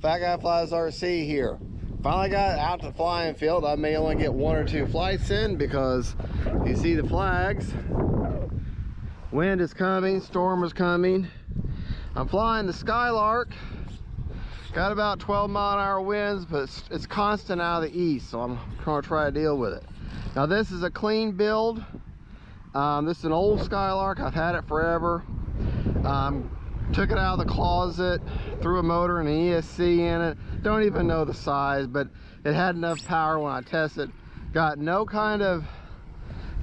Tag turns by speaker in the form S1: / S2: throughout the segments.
S1: Fat Guy Flies RC here. Finally got out to the flying field. I may only get 1 or 2 flights in because you see the flags. Wind is coming, storm is coming. I'm flying the Skylark. Got about 12-mile-an-hour winds, but it's constant out of the east, so I'm gonna try to deal with it. Now this is a clean build. This is an old Skylark. I've had it forever. Took it out of the closet, threw a motor and an ESC in it. Don't even know the size, but it had enough power when I tested. Got no kind of,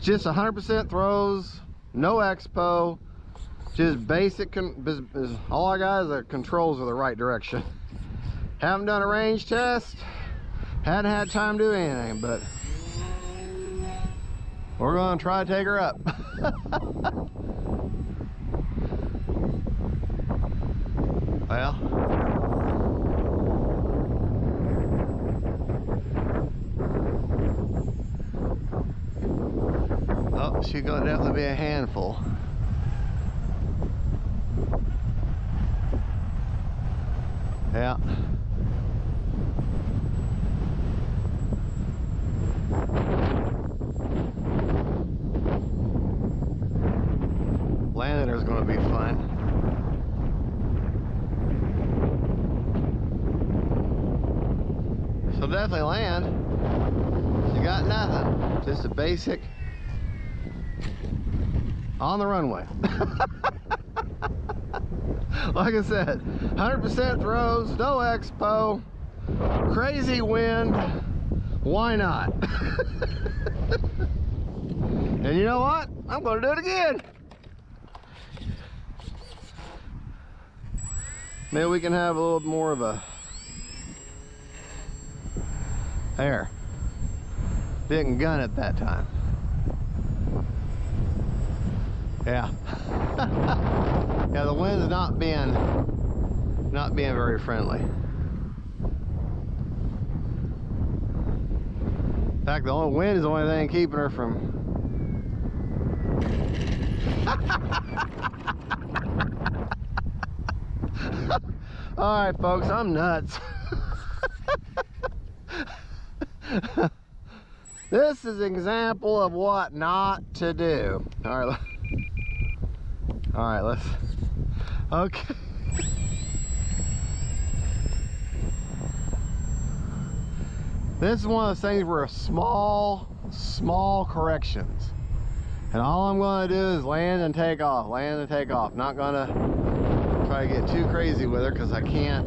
S1: just 100% throws, no expo, just basic, all I got is the controls are the right direction. Haven't done a range test, hadn't had time to do anything, but we're gonna try to take her up. Well, oh, she's gonna definitely be a handful. Yeah. Landing her is gonna be fun. So definitely land. You got nothing. Just a basic on the runway. Like I said, 100% throws, no expo, crazy wind. Why not? And you know what? I'm gonna do it again. Maybe we can have a little more of a there. Didn't gun it that time. Yeah. Yeah, the wind's not being very friendly. In fact, the only wind is the only thing keeping her from all right, folks, I'm nuts. This is an example of what not to do. All right, let's, okay. This is one of those things where small corrections. And all I'm gonna do is land and take off, land and take off. Not gonna try to get too crazy with her because I can't.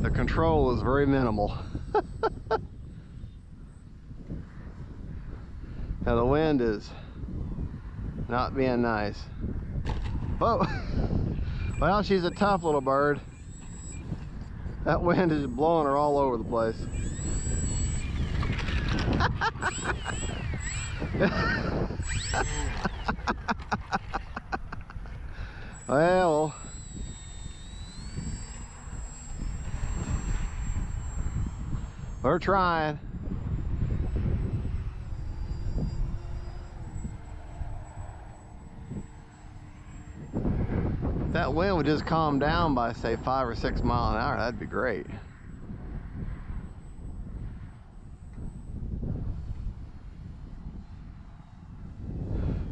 S1: The control is very minimal. Now the wind is not being nice. Whoa. Well, she's a tough little bird. That wind is blowing her all over the place. Well, we're trying. If that wind would just calm down by, say, 5 or 6 miles an hour, that'd be great.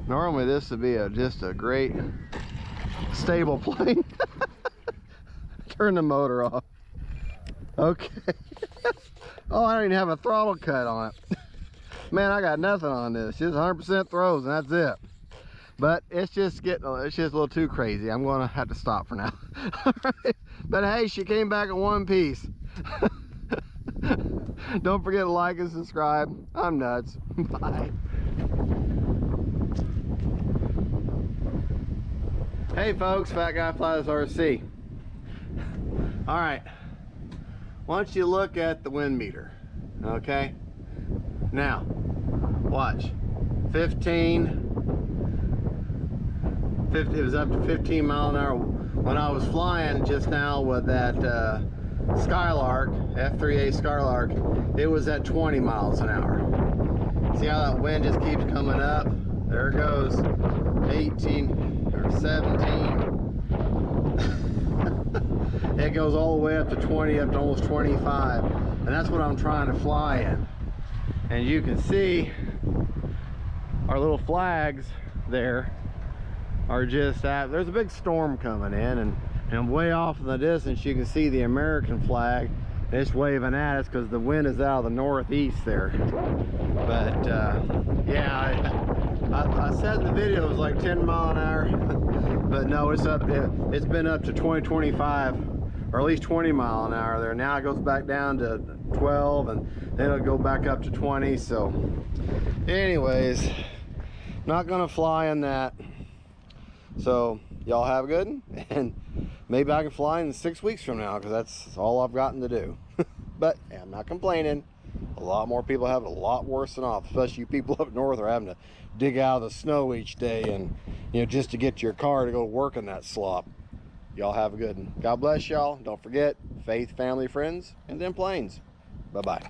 S1: Normally this would be just a great stable plane. Turn the motor off. Okay. Oh, I don't even have a throttle cut on it. Man, I got nothing on this. Just 100% throws and that's it. But it's just a little too crazy. I'm gonna have to stop for now. But hey, she came back in one piece. Don't forget to like and subscribe. I'm nuts. Bye. Hey folks, Fat Guy Flies RC. All right, once you look at the wind meter, okay? Now, watch. 50, it was up to 15 mile an hour. When I was flying just now with that Skylark, F3A Skylark, it was at 20 miles an hour. See how that wind just keeps coming up? There it goes. 18 or 17. it goes all the way up to 20, up to almost 25, and that's what I'm trying to fly in. And you can see our little flags there are just at, there's a big storm coming in, and way off in the distance you can see the American flag. It's waving at us because the wind is out of the northeast there. But yeah, I said in the video it was like 10 mile an hour, but no, it's been up to 20, 25, or at least 20 mile an hour there. Now it goes back down to 12, and then it'll go back up to 20. So anyways, not gonna fly in that. So y'all have a good one, and maybe I can fly in 6 weeks from now, because that's all I've gotten to do. But hey, I'm not complaining. A lot more people have it a lot worse than off, especially you people up north are having to dig out of the snow each day, and you know, just to get your car to go work in that slop. Y'all have a good one. God bless y'all. Don't forget, faith, family, friends, and then planes. Bye-bye.